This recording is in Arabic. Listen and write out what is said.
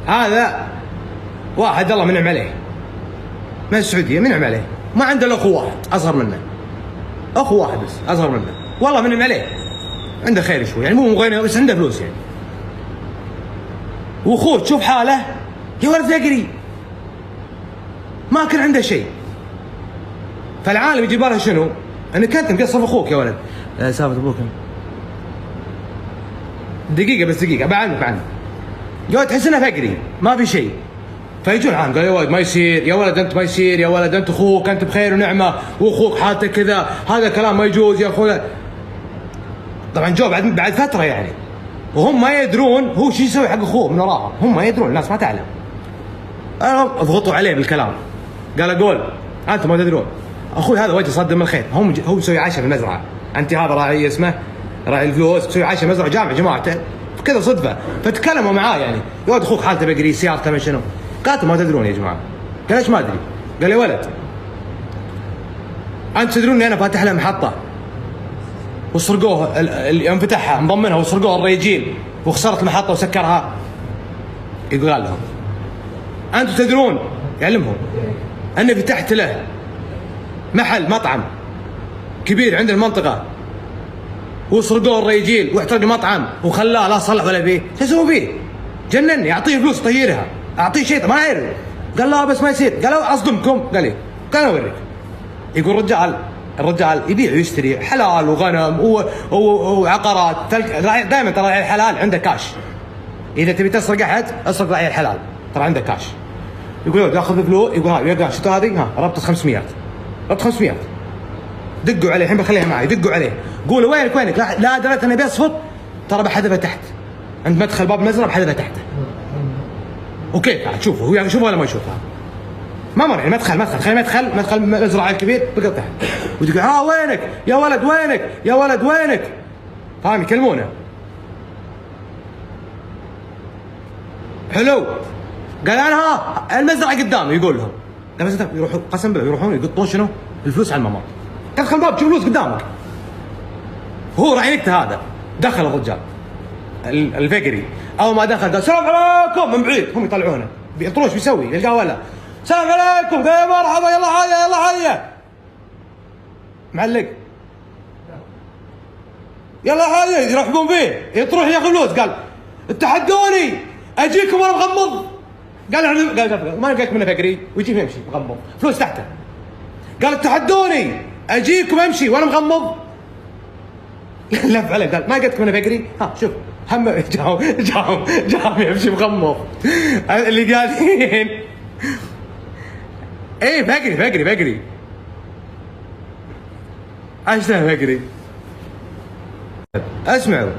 هذا واحد الله منعم عليه من السعوديه، منعم عليه، ما عنده الا اخو واحد اصغر منه، اخو واحد بس اصغر منه، والله منعم عليه، عنده خير شوي يعني، مو غني بس عنده فلوس يعني. واخوه تشوف حاله يا ولد فقري، ما كان عنده شيء. فالعالم يجي بالها شنو؟ انك انت مقصر اخوك يا ولد. سالفه ابوك دقيقه بس دقيقه، بعلمك يا تحس انه فقري ما في شيء، فيجون عام قال يا ولد ما يصير، يا ولد انت ما يصير، يا ولد انت اخوك انت بخير ونعمه واخوك حالته كذا، هذا كلام ما يجوز يا اخوي. طبعا جو بعد فتره يعني، وهم ما يدرون هو شو يسوي حق اخوه من وراهم، هم ما يدرون، الناس ما تعلم. اضغطوا عليه بالكلام، قال اقول انتم ما تدرون اخوي هذا وجه صدم الخير، هو مسوي عشاء في المزرعه، انت هذا راعي اسمه راعي الفلوس، مسوي عشاء مزرعه جامع جماعته كذا صدفه، فتكلموا معاه يعني يا ولد اخوك حالته بقري سيارته من شنو؟ قالت ما تدرون يا جماعه. قال ليش ما ادري؟ قال يا ولد انتم تدرون اني انا فاتح له محطه وسرقوه يوم فتحها مضمنها وسرقوه الريجين وخسرت المحطه وسكرها. يقول لهم انتم تدرون، يعلمهم اني فتحت له محل مطعم كبير عند المنطقه وسرقوه الريجيل واحترق المطعم وخلاه لا صلح ولا فيه، شو اسوي فيه؟ جنني، اعطيه فلوس طيرها، اعطيه شيء ما يعرف. قال لا بس ما يصير. قالوا اصدمكم؟ قال لي قال اوريك. يقول الرجال يبيع ويشتري حلال وغنم وعقارات، دائما ترى الحلال عنده كاش، اذا تبي تسرق احد اسرق راعي الحلال ترى عنده كاش. يقول ياخذ فلوس، يقول ها يا شفت هذه ربطت 500 ربط 500، دقوا عليه الحين بخليها معي، دقوا عليه قولوا وينك لا دريت انه بيصفط، ترى بحذفه تحت عند مدخل باب المزرعه بحذفه تحته. وكيف شوفوا هو يشوفه ولا ما يشوفها؟ ما مر يعني خلي مدخل المزرعه الكبير بقى تحت، وتقول وينك يا ولد وينك يا ولد وينك، فاهم يكلمونه. حلو، قال انا المزرعه قدامي، يقول لهم بس يروحوا قسم بالله يروحون يقطون شنو؟ الفلوس على الممر. تدخل الباب تشوف فلوس قدامك. هو راعي نكته هذا، دخل الرجال الفقري، اول ما دخل قال السلام عليكم من بعيد، هم يطلعونه بيطروش بيسوي يلقاه ولا السلام عليكم، قال يا مرحبا يلا حيا يلا حيا معلق يلا حيا يرحبون فيه، يطروح ياخذ فلوس. قال تحدوني اجيكم وانا مغمض، قال ما لقيت منه فقري ويجي يمشي مغمض فلوس تحته. قال تحدوني اجيكم امشي وانا مغمض. لف عليه قال ما لقيتكم منه فقري، شوف هم جاهم يمشي مغمض. اللي قاعدين ايه فقري عشنا فقري. اسمعوا